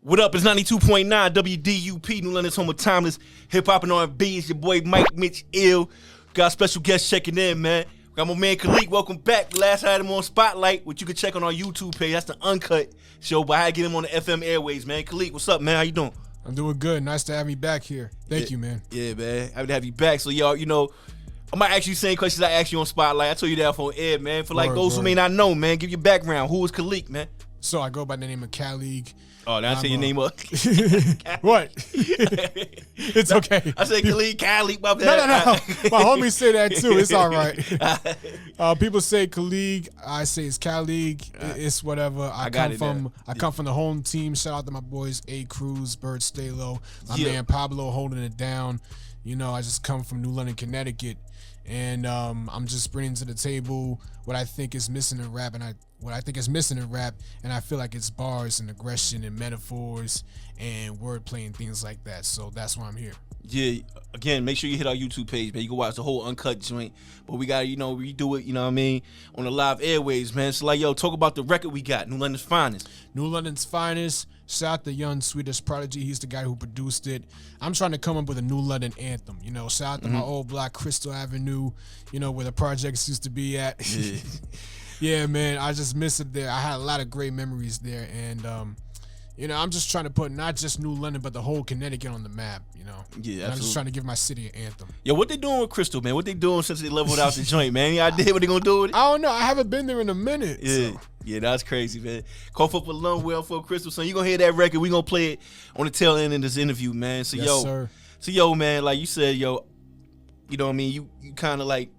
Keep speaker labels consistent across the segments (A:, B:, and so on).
A: What up? It's 92.9 WDUP, New London's home of timeless hip-hop and R&B. It's your boy Mike Mitch Ill. Got a special guest checking in, man. Got my man Kaliq. Welcome back. Last I had him on Spotlight, which you can check on our YouTube page. That's the Uncut show, but I had to get him on the FM airways, man. Kaliq, what's up, man? How you doing?
B: I'm doing good. Nice to have me back here. Thank you, man.
A: Yeah, man. Happy to have you back. So, y'all, you know, I might ask you the same questions I asked you on Spotlight. I told you that off on air, man. For like those who may not know, man, give your background. Who is Kaliq, man?
B: So I go by the name of Kaliq.
A: Oh, now I say your name up.
B: What? It's okay.
A: I say Kaliq, my bad.
B: No. My homies say that too. It's all right. People say Kaliq. I say it's Kaliq. It's whatever. I come from the home team. Shout out to my boys A Cruz, Bird Stalo, my man Pablo holding it down. You know, I just come from New London, Connecticut, and I'm just bringing to the table what I think is missing in rap, and I feel like it's bars and aggression and metaphors and wordplay and things like that. So that's why I'm here.
A: Yeah, again, make sure you hit our YouTube page, man. You can watch the whole Uncut joint. But we got to, redo it, you know what I mean, on the live airwaves, man. So, like, yo, talk about the record we got, New London's Finest.
B: New London's Finest. Shout out to Young Swedish Prodigy. He's the guy who produced it. I'm trying to come up with a New London anthem. You know, shout out to my old block, Crystal Avenue, you know, where the projects used to be at. Yeah. Yeah, man, I just miss it there. I had a lot of great memories there, and I'm just trying to put not just New London, but the whole Connecticut on the map, you know. Yeah, absolutely. I'm just trying to give my city an anthem.
A: Yo, what they doing with Crystal, man? What they doing since they leveled out the joint, man? Any idea what they gonna do with it?
B: I don't know. I haven't been there in a minute.
A: Yeah,
B: so.
A: Yeah, that's crazy, man. Call for Lone Well for Crystal, son. You gonna hear that record? We gonna play it on the tail end of this interview, man. So,
B: yes, sir.
A: So, man, like you said, yo, you know what I mean? You kind of like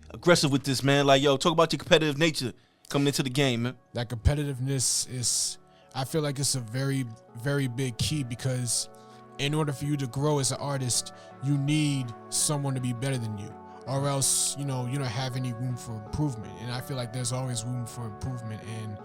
A: aggressive with this, man. Like, yo, talk about your competitive nature coming into the game, man.
B: That competitiveness is, I feel like it's a very, very big key, because in order for you to grow as an artist, you need someone to be better than you, or else, you don't have any room for improvement. And I feel like there's always room for improvement. And,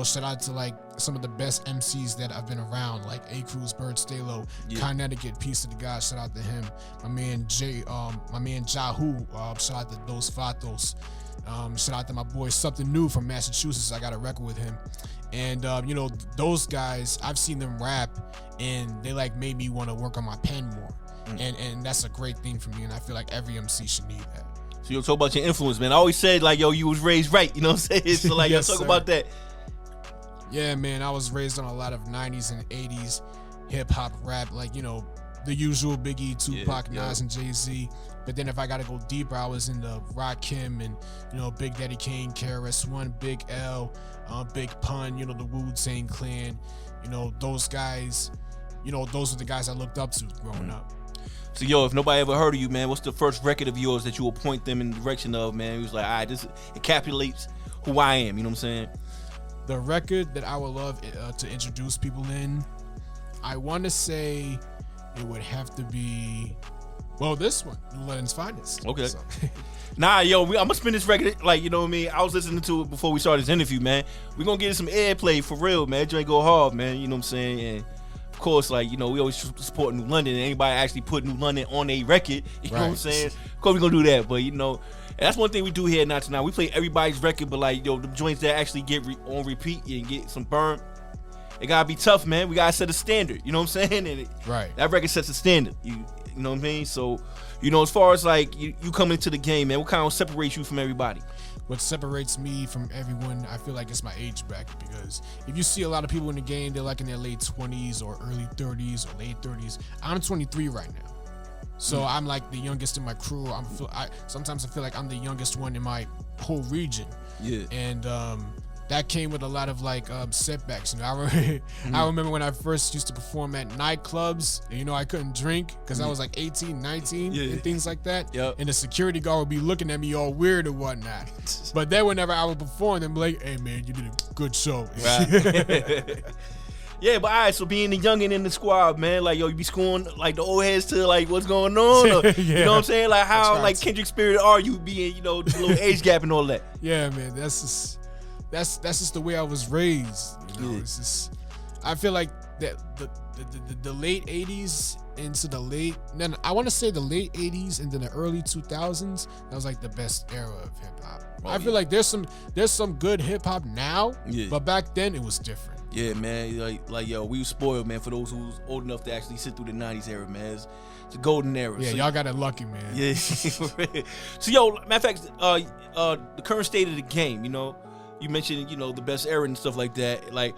B: shout out to like some of the best MCs that I've been around, like A Cruz, Bird Stalo, Connecticut, Piece of the God, shout out to him. My man Jahu, shout out to Dos Fatos. Shout out to my boy Something New from Massachusetts. I got a record with him. And, those guys, I've seen them rap, and they like made me want to work on my pen more. And that's a great thing for me, and I feel like every MC should need that.
A: So you'll talk about your influence, man. I always said, like, yo, you was raised right, you know what I'm saying? So, like,
B: yes,
A: talk about that.
B: Yeah, man, I was raised on a lot of 90s and 80s hip-hop rap, like, the usual Biggie, Tupac, Nas, and Jay-Z. But then if I got to go deeper, I was in the Rakim and, Big Daddy Kane, KRS-One, Big L, Big Pun, the Wu-Tang Clan. Those guys, those are the guys I looked up to growing up.
A: So, yo, if nobody ever heard of you, man, what's the first record of yours that you will point them in the direction of, man? He was like, all right, this encapsulates who I am, you know what I'm saying?
B: The record that I would love to introduce people in, I want to say it would have to be, this one, New London's Finest.
A: Okay. So. Nah, yo, I'm going to spin this record, like, you know what I mean? I was listening to it before we started this interview, man. We're going to get some airplay for real, man. Joint go hard, man, you know what I'm saying? And of course, like, we always support New London, and anybody actually put New London on a record, you know what I'm saying? Of course, we're going to do that, but, and that's one thing we do here at Not Tonight. We play everybody's record, but, like, the joints that actually get on repeat and get some burn, it got to be tough, man. We got to set a standard, you know what I'm saying? And that record sets a standard, you know what I mean? So, as far as, like, you coming into the game, man, what kind of separates you from everybody?
B: What separates me from everyone, I feel like it's my age bracket, because if you see a lot of people in the game, they're like in their late 20s or early 30s or late 30s. I'm 23 right now. So I'm like the youngest in my crew. Sometimes I feel like I'm the youngest one in my whole region. Yeah. And that came with a lot of like setbacks. I remember when I first used to perform at nightclubs. I couldn't drink because I was like 18, 19 and things like that. Yep. And the security guard would be looking at me all weird and whatnot. But then whenever I would perform, they'd be like, "Hey man, you did a good show." Right.
A: Yeah, but all right, so being the youngin' in the squad, man, like, yo, you be schooling, like, the old heads to, like, what's going on? Or, you know what I'm saying? Like, how, like, Kendrick Spirit are you being, the little age gap and all that?
B: Yeah, man, that's just the way I was raised, It's just, I feel like that the late 80s into the late, then I want to say the late 80s into the early 2000s, that was, like, the best era of hip-hop. I feel like there's some good hip-hop now, but back then it was different.
A: Yeah, man. Like yo, we was spoiled, man. For those who's old enough to actually sit through the '90s era, man. It's a golden era.
B: Yeah,
A: so,
B: y'all got it lucky, man.
A: Yeah. So yo, matter of fact, the current state of the game. You know, you mentioned the best era and stuff like that. Like,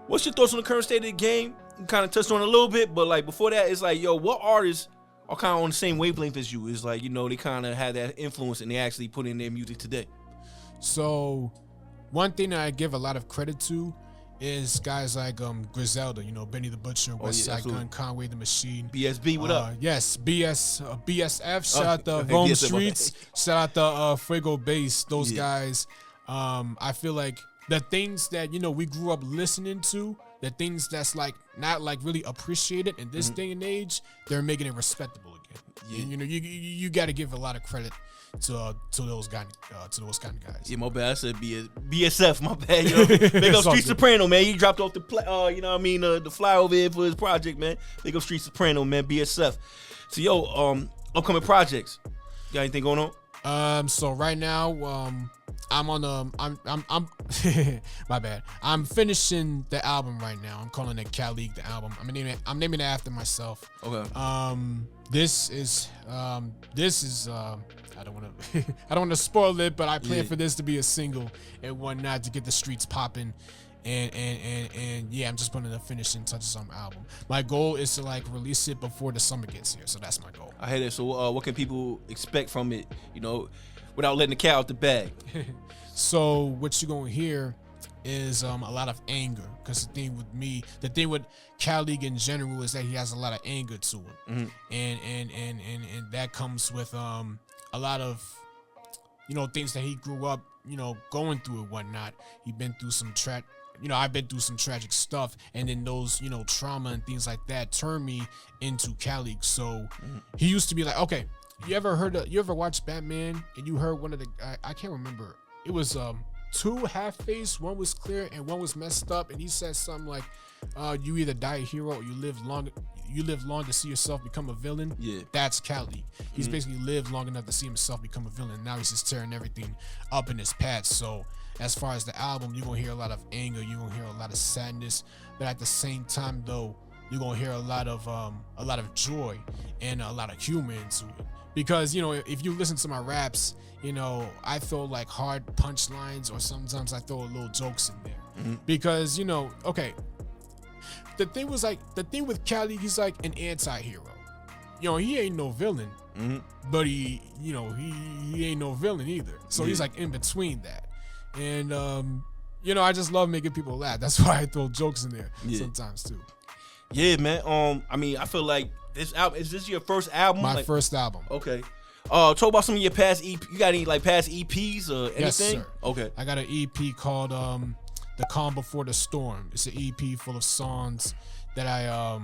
A: what's your thoughts on the current state of the game? You kind of touched on it a little bit, but like before that, it's like, yo, what artists are kind of on the same wavelength as you? It's like, they kind of had that influence and they actually put in their music today.
B: So, one thing that I give a lot of credit to is guys like Griselda, Benny the Butcher, West Side Gun, Conway the Machine.
A: BSB, what up?
B: Yes, BSF, shout out to Rome
A: BSF,
B: Streets, shout out to Fuego Bass, those guys. I feel like the things that, we grew up listening to, the things that's like not like really appreciated in this day and age, they're making it respectable again. Yeah. And, you got to give a lot of credit to those kind of guys.
A: Yeah, my bad. I said BSF. My bad. Big up Street Soprano, man. He dropped off the the fly over here for his project, man. Big up Street Soprano, man. BSF. So yo, upcoming projects. Got anything going on?
B: So right now, I'm on I'm my bad. I'm finishing the album right now. I'm calling it Kaliq, the album. I'm naming it after myself.
A: Okay.
B: This is I don't want to spoil it, but I plan for this to be a single and whatnot to get the streets popping. And yeah, I'm just putting the finishing touches on my album. My goal is to like release it before the summer gets here, so that's my goal.
A: I hear that. So what can people expect from it, without letting the cat out the bag?
B: So what you're gonna hear is a lot of anger, because the thing with Kaliq in general is that he has a lot of anger to him, and that comes with a lot of things that he grew up going through and whatnot. He's been through some I've been through some tragic stuff, and then those trauma and things like that turned me into Kaliq. So he used to be like, okay, you ever watched Batman and you heard one of the I can't remember, it was two half-faced, one was clear and one was messed up, and he said something like, you either die a hero or you live long to see yourself become a villain. Yeah, that's Kaliq. He's basically lived long enough to see himself become a villain. Now he's just tearing everything up in his path. So as far as the album, you're gonna hear a lot of anger, you're gonna hear a lot of sadness, but at the same time though, you're gonna hear a lot of joy and a lot of humor into it. Because if you listen to my raps, I throw like hard punchlines, or sometimes I throw little jokes in there. Because okay, the thing with Kaliq, he's like an anti-hero. He ain't no villain, but he ain't no villain either. So he's like in between that. And I just love making people laugh. That's why I throw jokes in there sometimes too.
A: Yeah, man. I feel like this album, is this your first album?
B: My first album.
A: Okay. Talk about some of your past EP. You got any like past EPs or anything?
B: Yes, sir.
A: Okay.
B: I got an EP called The Calm Before the Storm. It's an EP full of songs that I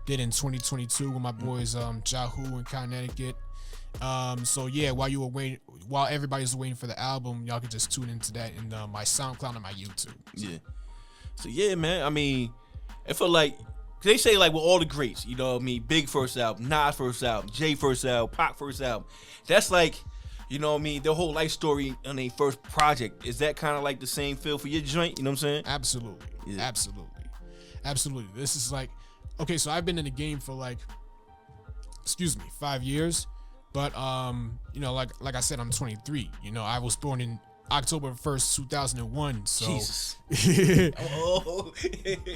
B: did in 2022 with my boys Jahu in Connecticut. So yeah, while everybody's waiting for the album, y'all can just tune into that in my SoundCloud and my YouTube.
A: Yeah. So yeah, man. I mean, I feel like they say like with all the greats, Big first album, Nas first album, Jay first album, Pac first album. That's like, their whole life story on their first project. Is that kind of like the same feel for your joint? You know what I'm saying?
B: Absolutely. Yeah. Absolutely. This is like, okay, so I've been in the game for 5 years. But like I said, I'm 23. I was born in October 1st, 2001. So
A: Jesus.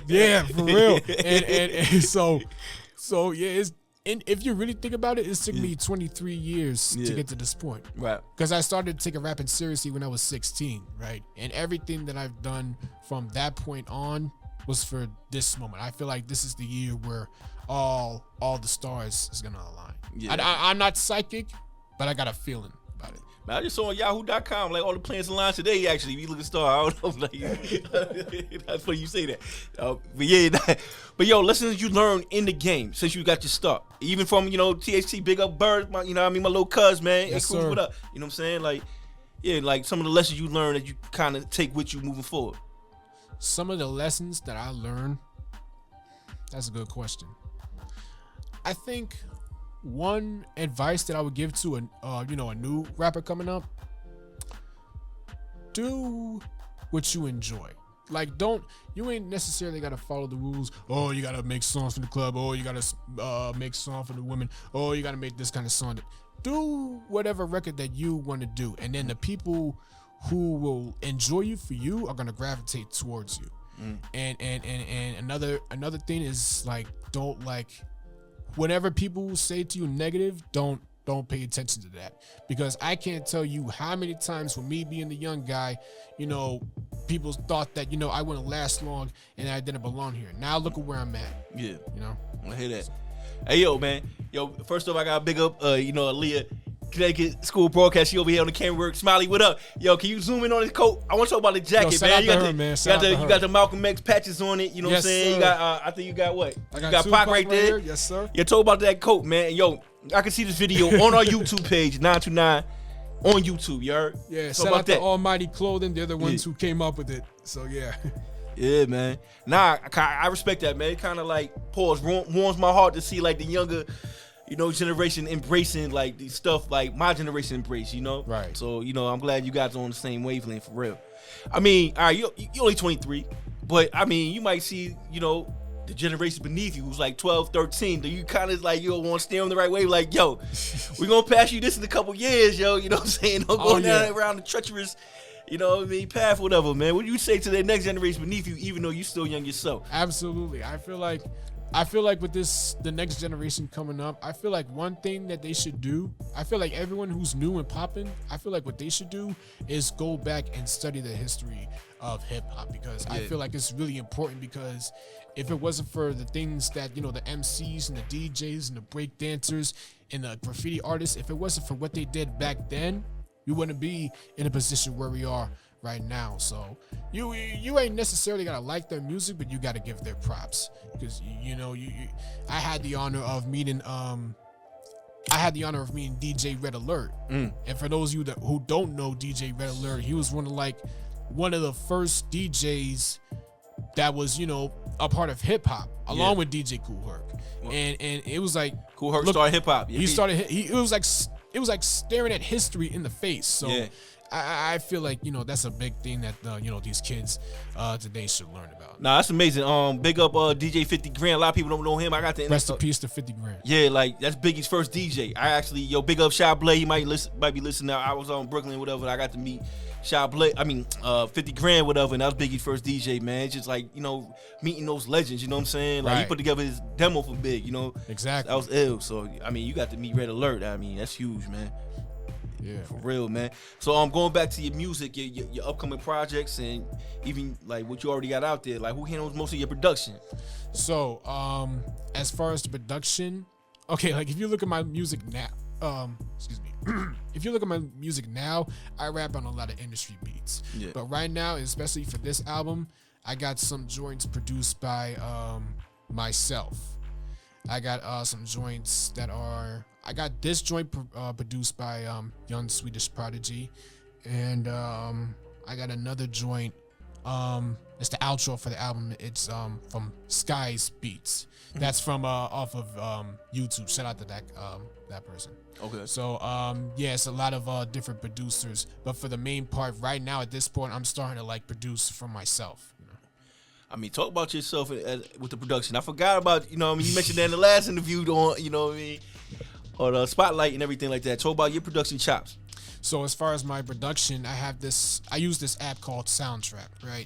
B: Yeah, for real. And so yeah, and if you really think about it, it took me 23 years to get to this point.
A: Right.
B: Because I started taking rapping seriously when I was 16, right? And everything that I've done from that point on was for this moment. I feel like this is the year where all the stars is gonna align. Yeah. I'm not psychic, but I got a feeling about it.
A: Man, I just saw on Yahoo.com like all the planets aligned today. Actually, if you look at star, I don't know. That's funny you say that. But yeah, but yo, lessons you learned in the game since you got your start, even from THT, big up Bird, my little cuz, man.
B: Yes,
A: cool,
B: sir.
A: What up? You know what I'm saying? Like, yeah, like some of the lessons you learned that you kind of take with you moving forward.
B: Some of the lessons that I learned. That's a good question. I think one advice that I would give to a new rapper coming up: do what you enjoy. Like, you ain't necessarily gotta follow the rules. Oh, you gotta make songs for the club. Oh, you gotta make song for the women. Oh, you gotta make this kind of song. Do whatever record that you want to do, and then the people who will enjoy you for you are gonna gravitate towards you. And another thing is, like, don't, like, whatever people say to you negative, don't pay attention to that, because I can't tell you how many times, with me being the young guy, people thought that I wouldn't last long and I didn't belong here. Now look at where I'm at.
A: Yeah, I hear that. Hey, yo, man. Yo, first off, I got to big up, Aaliyah, Connecticut School Broadcast. She over here on the camera work. Smiley, what up? Yo, can you zoom in on his coat? I want to talk about the jacket, man. You got the Malcolm X patches on it. You know what I'm saying? Sir. You got, I think you got what? You got Pac right there.
B: Yes, sir.
A: Yeah, talk about that coat, man. Yo, I can see this video on our YouTube page, 929 on YouTube. You heard?
B: Yeah, shout out to Almighty Clothing. They're the ones who came up with it. So yeah.
A: Yeah, man. Nah, I respect that, man. It kind of like warms my heart to see like the younger, generation embracing like the stuff like my generation embraced.
B: Right.
A: So I'm glad you guys are on the same wavelength for real. I mean, all right, you only 23, but I mean, you might see the generation beneath you who's like 12, 13. Do you kind of like want to steer them the right way? Like, yo, we gonna pass you this in a couple years, yo. You know what I'm saying? Don't go down around the treacherous. Path, whatever, man. What do you say to the next generation beneath you, even though you're still young yourself?
B: Absolutely. I feel like with the next generation coming up, I feel like one thing that they should do, I feel like everyone who's new and popping, I feel like what they should do is go back and study the history of hip hop, because I feel like it's really important, because if it wasn't for the things that, the MCs and the DJs and the break dancers and the graffiti artists, if it wasn't for what they did back then, we wouldn't be in a position where we are right now. So you ain't necessarily gotta like their music, but you gotta give their props, because I had the honor of meeting DJ Red Alert, and for those of you who don't know DJ Red Alert, he was one of the first DJs that was a part of hip hop, along with DJ Kool Herc, and it was like
A: Kool Herc started hip hop.
B: He started. It was like staring at history in the face. So I feel like that's a big thing that these kids today should learn about.
A: Nah, that's amazing. Big up DJ 50 Grand. A lot of people don't know him. I got the
B: rest in peace to 50 Grand.
A: Yeah, like that's Biggie's first DJ. I actually big up Shy Blade. He might be listening now. I was on Brooklyn, whatever. I got to meet Shy Blade. 50 Grand, whatever. And that was Biggie's first DJ, man. It's just like meeting those legends. You know what I'm saying? Like he put together his demo for Big.
B: Exactly.
A: That was ill. So you got to meet Red Alert. That's huge, man.
B: Yeah,
A: for real, man. So going back to your music, your upcoming projects, and even like what you already got out there. Like, who handles most of your production?
B: So as far as the production, okay, like if you look at my music now, if you look at my music now, I rap on a lot of industry beats. Yeah. But right now, especially for this album, I got some joints produced by myself. I got some joints that are. I got this joint produced by Young Swedish Prodigy, and I got another joint. It's the outro for the album. It's from Skies Beats. That's from off of YouTube. Shout out to that person.
A: Okay.
B: So it's a lot of different producers, but for the main part right now at this point, I'm starting to like produce for myself.
A: Talk about yourself with the production. I forgot about you mentioned that in the last interview on or the Spotlight and everything like that. Talk about your production chops.
B: So as far as my production, I use this app called Soundtrap, right?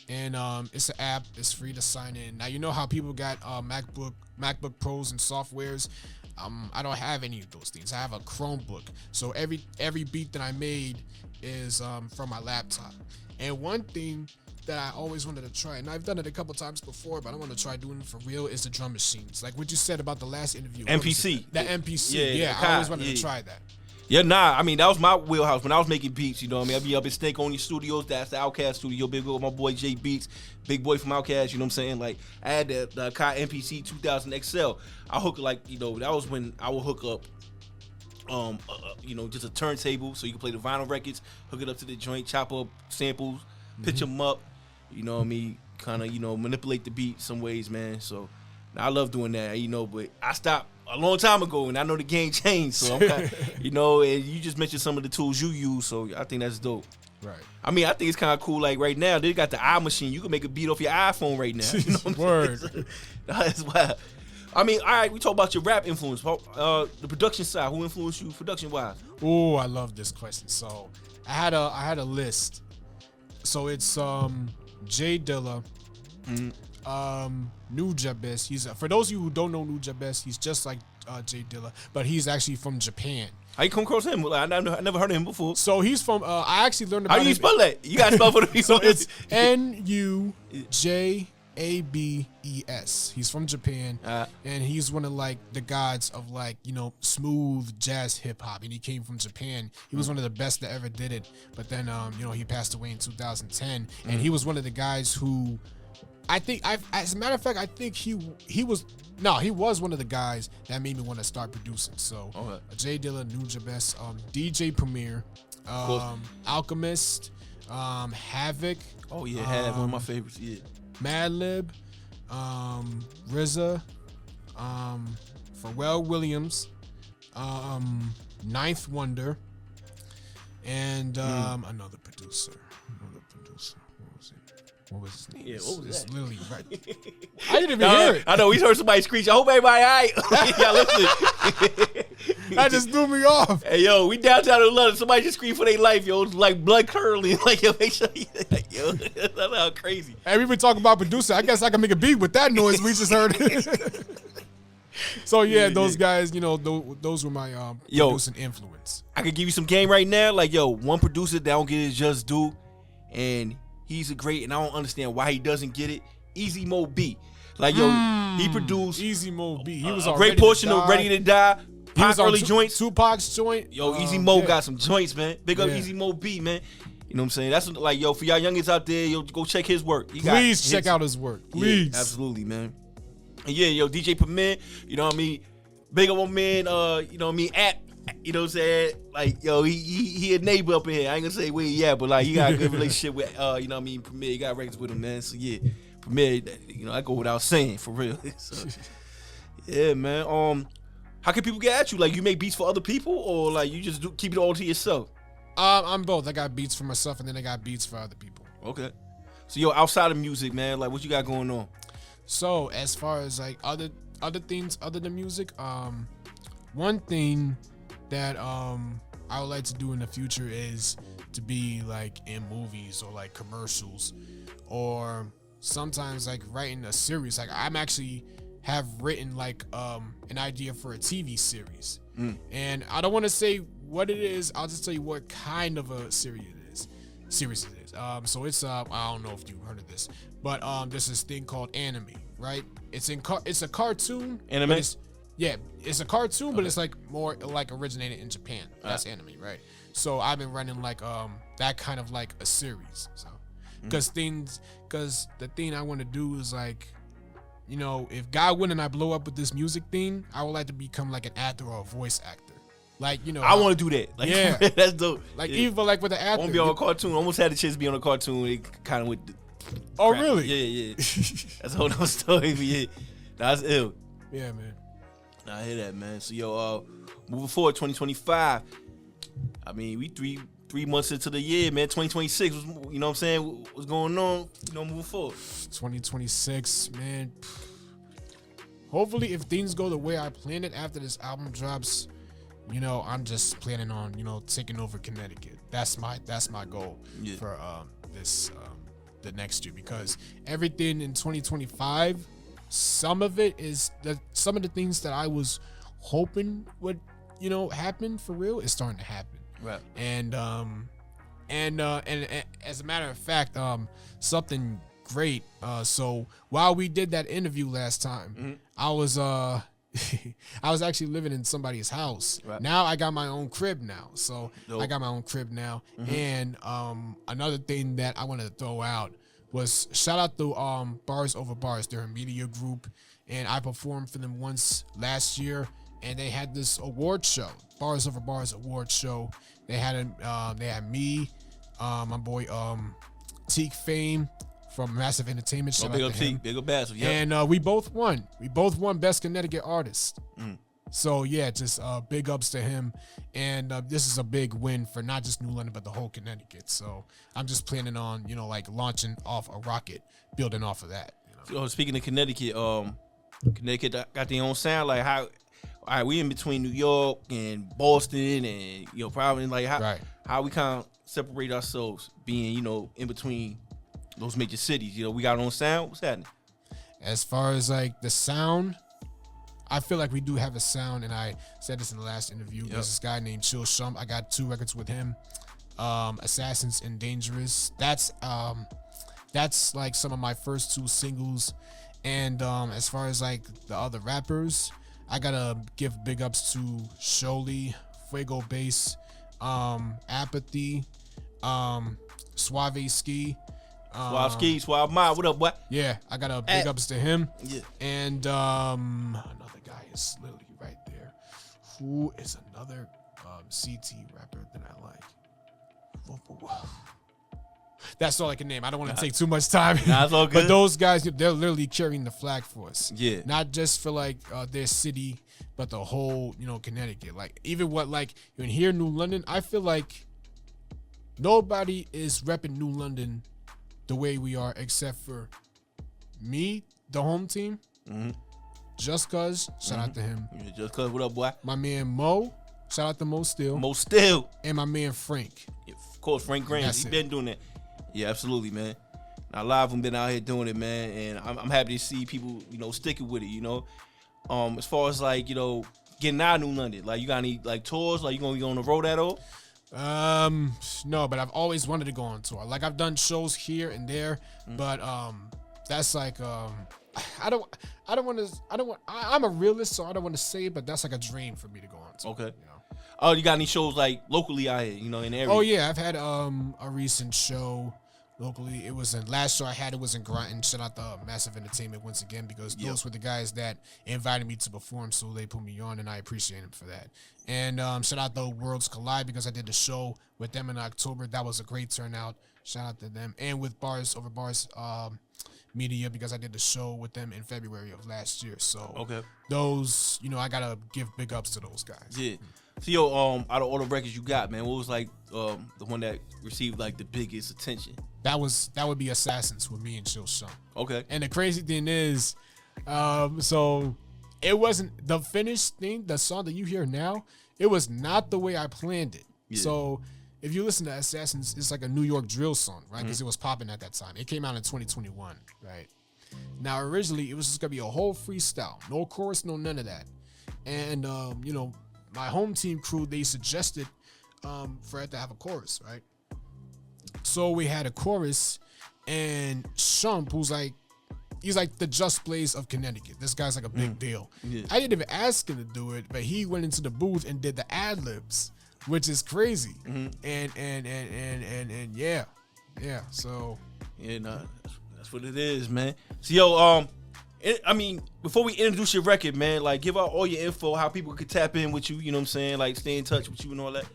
B: And it's an app. It's free to sign in. Now, you know how people got MacBook Pros and softwares. I don't have any of those things. I have a Chromebook. So every beat that I made is from my laptop. And one thing that I always wanted to try, and I've done it a couple times before, but I want to try doing it for real, is the drum machines. Like what you said about the last interview.
A: MPC.
B: That MPC. Yeah, I always wanted to try that.
A: Yeah, that was my wheelhouse when I was making beats, I'd be up in Snake Only Studios. That's the Outkast studio. Big with my boy Jay Beats, big boy from Outkast, you know what I'm saying? Like, I had the Kai MPC 2000 XL. I hook, that was when I would hook up, just a turntable so you can play the vinyl records, hook it up to the joint, chop up samples, pitch them up, kind of, manipulate the beat some ways, man. So, I love doing that, but I stopped a long time ago, and I know the game changed, so I'm kind of, and you just mentioned some of the tools you use, so I think that's dope.
B: Right.
A: I mean, I think it's kind of cool. Like right now, they got the eye machine. You can make a beat off your iPhone right now. You know what I'm
B: Word.
A: saying? That's wild. I mean, all right, we talk about your rap influence. The production side, who influenced you production wise?
B: Oh, I love this question. So I had a list. So it's Jay Dilla, Nujabes. He's for those of you who don't know Nujabes, he's just like Jay Dilla, but he's actually from Japan.
A: How you come across him? Like, I never heard of him before.
B: So he's from. I actually learned about.
A: How do you spell that? You got to spell for the people.
B: So it's Nujabes. He's from Japan, and he's one of like the gods of like smooth jazz hip hop, and he came from Japan. He was one of the best that ever did it, but then he passed away in 2010, and he was one of the guys who I think as a matter of fact, I think he was one of the guys that made me want to start producing. So Jay Dilla, Nujabes, DJ Premier, Alchemist, Havoc.
A: Oh yeah, Havoc, one of my favorites. Yeah.
B: Madlib, RZA, Pharrell Williams, Ninth Wonder, and another producer. What was his name?
A: Yeah, what was that?
B: Literally right. I didn't even hear it.
A: I know, we heard somebody screech. I hope everybody all right. Y'all listen.
B: That just threw me off.
A: Hey, yo, we downtown in London. Somebody just screamed for their life, yo. It's like blood curdling. Like, yo, make sure you, like, yo, that's how crazy.
B: Hey, we've been talking about producer. I guess I can make a beat with that noise we just heard. So, yeah, those guys, those were my producing influence.
A: I could give you some game right now. Like, yo, one producer that don't get his just due, and he's a great, and I don't understand why he doesn't get it. Easy Mo B. Like, yo, he produced
B: Easy Mo B. He was
A: a great portion of Ready to Die.
B: He was
A: early joints.
B: Tupac's joint.
A: Yo, Easy Mo got some joints, man. Big up Easy Mo B, man. You know what I'm saying? That's like, yo, for y'all youngins out there, yo, go check his work.
B: Please check out his work. Please.
A: Yeah, absolutely, man. And yeah, yo, DJ Premier, you know what I mean? Big up my man, you know what I mean, App. You know what I'm saying? Like, yo, he a neighbor up in here. I ain't gonna say where he at, but like, he got a good relationship with, you know what I mean, Premier. He got records with him, man. So yeah, Premier, I go without saying, for real. So, yeah, man. How can people get at you? Like, you make beats for other people, or like you just keep it all to yourself?
B: I'm both. I got beats for myself, and then I got beats for other people.
A: Okay. So, yo, outside of music, man, like, what you got going on?
B: So, as far as like other things other than music, one thing that I would like to do in the future is to be like in movies or like commercials, or sometimes like writing a series. Like, I'm actually have written like an idea for a TV series, and I don't want to say what it is. I'll just tell you what kind of a series it is. So it's I don't know if you heard of this, but there's this thing called anime, right? It's a cartoon.
A: Anime.
B: It's a cartoon, but it's like more like originated in Japan. That's anime, right? So I've been running like that kind of like a series. So because the thing I want to do is like, if God willing I blow up with this music thing, I would like to become like an actor or a voice actor. Like,
A: I want to do that. Like,
B: yeah,
A: that's dope.
B: Like, even like with the actor,
A: I want to be on a cartoon. Almost had the chance to be on a cartoon. It kind of went.
B: Oh,
A: crap.
B: really?
A: Yeah. That's a whole nother story. But yeah, that's ill.
B: Yeah, man.
A: I hear that, man. So yo, moving forward, 2025. I mean, we three months into the year, man. 2026 was, you know what I'm saying? What's going on? Moving forward.
B: 2026, man. Hopefully, if things go the way I planned it after this album drops, I'm just planning on, taking over Connecticut. That's my goal for the next year, because everything in 2025, some of it is some of the things that I was hoping would, happen for real is starting to happen.
A: Right.
B: And as a matter of fact, something great. So while we did that interview last time, I was I was actually living in somebody's house. Right. Now I got my own crib now. So I got my own crib now. And another thing that I wanted to throw out was shout out to Bars Over Bars. They're a media group, and I performed for them once last year, and they had this award show, Bars Over Bars award show. They had me, my boy Teak Fame from Massive Entertainment.
A: Big up Teak, big up Bass. Yep.
B: And we both won. We both won Best Connecticut Artist. So yeah, just big ups to him, and this is a big win for not just New London but the whole Connecticut. So I'm just planning on like launching off a rocket, building off of that.
A: Speaking of Connecticut, Connecticut got their own sound. Like how, all right, we in between New York and Boston, and probably like how we kind of separate ourselves, being in between those major cities. We got our own sound. What's happening?
B: As far as like the sound, I feel like we do have a sound, and I said this in the last interview. Yep. There's this guy named Chill Shump. I got 2 records with him. Assassins and Dangerous. That's like some of my first 2 singles. And as far as like the other rappers, I gotta give big ups to Sholey, Fuego Bass, Apathy, Suave Ski.
A: Suave Mind, what up, boy?
B: Yeah, I got a big ups to him.
A: Yeah.
B: And another guy is literally right there. Who is another CT rapper that I like? That's all I can name. I don't want to take too much time.
A: Nah, it's all good.
B: But those guys, they're literally carrying the flag for us.
A: Yeah.
B: Not just for like their city, but the whole, Connecticut. Like even in here, New London, I feel like nobody is repping New London the way we are, except for me, the home team.
A: Mm-hmm.
B: Just Cuz, shout out to him.
A: Yeah, Just Cuz, what up, boy?
B: My man Mo, shout out to Mo Still.
A: Mo Still.
B: And my man Frank.
A: Yeah, of course, Frank Graham. He's been doing that. Yeah, absolutely, man. Now, a lot of them been out here doing it, man, and I'm happy to see people, sticking with it, As far as like, getting out of New London, like you got any like tours, like you gonna be on the road at all?
B: No, but I've always wanted to go on tour. Like I've done shows here and there, but that's like I'm a realist, so I don't want to say it, but that's like a dream for me to go on tour.
A: Okay. Oh, you got any shows like locally out here, in the area?
B: Oh yeah, I've had a recent show locally. It was last show I had. It was in Groton. Shout out to Massive Entertainment once again, because those were the guys that invited me to perform, so they put me on, and I appreciate them for that. And shout out to Worlds Collide, because I did the show with them in October. That was a great turnout. Shout out to them. And with Bars Over Bars Media, because I did the show with them in February of last year. So those, I gotta give big ups to those guys.
A: Yeah. So out of all the records you got, man, what was like the one that received like the biggest attention?
B: That would be Assassins with me and Chill Shump.
A: Okay.
B: And the crazy thing is, so it wasn't the finished thing. The song that you hear now, it was not the way I planned it. Yeah. So if you listen to Assassins, it's like a New York drill song, right? Because it was popping at that time. It came out in 2021, right? Now originally it was just gonna be a whole freestyle, no chorus, no none of that. And my home team crew, they suggested for it to have a chorus, right? So we had a chorus, and Shump, he's like the Just Blaze of Connecticut. This guy's like a big deal. Yeah. I didn't even ask him to do it, but he went into the booth and did the ad-libs, which is crazy. And yeah. So
A: yeah, that's what it is, man. So before we introduce your record, man, like give out all your info, how people could tap in with you, you know what I'm saying? Like stay in touch with you and all that.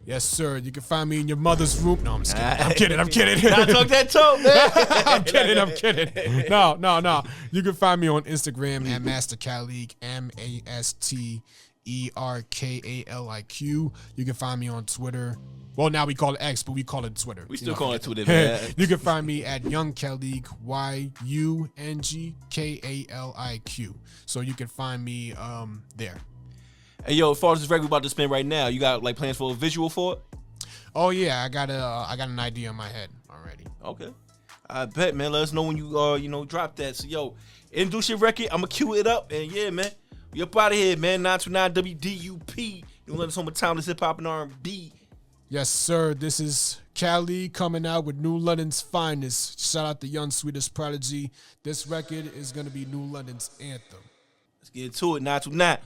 B: Yes, sir. You can find me in your mother's room. No, I'm just kidding. I'm kidding.
A: Now talk that talk, man.
B: I'm kidding. No. You can find me on Instagram at Master Kaliq, MasterKaliq. You can find me on Twitter. Well, now we call it X, but we call it Twitter.
A: We still call it Twitter, man.
B: You can find me at Young Kaliq, YUNGKALIQ. So you can find me there.
A: Hey, yo, as far as this record we about to spin right now, you got like plans for a visual for it?
B: Oh yeah, I got an idea in my head already.
A: Okay, I bet, man. Let us know when you drop that. So yo, introduce your record. I'ma cue it up, and yeah, man, we up out of here, man. 929 WDUP. You let us know what time is hip hop and R&B.
B: Yes, sir. This is Kaliq coming out with New London's finest. Shout out to Young Sweetest Prodigy. This record is gonna be New London's anthem.
A: Let's get to it. 929.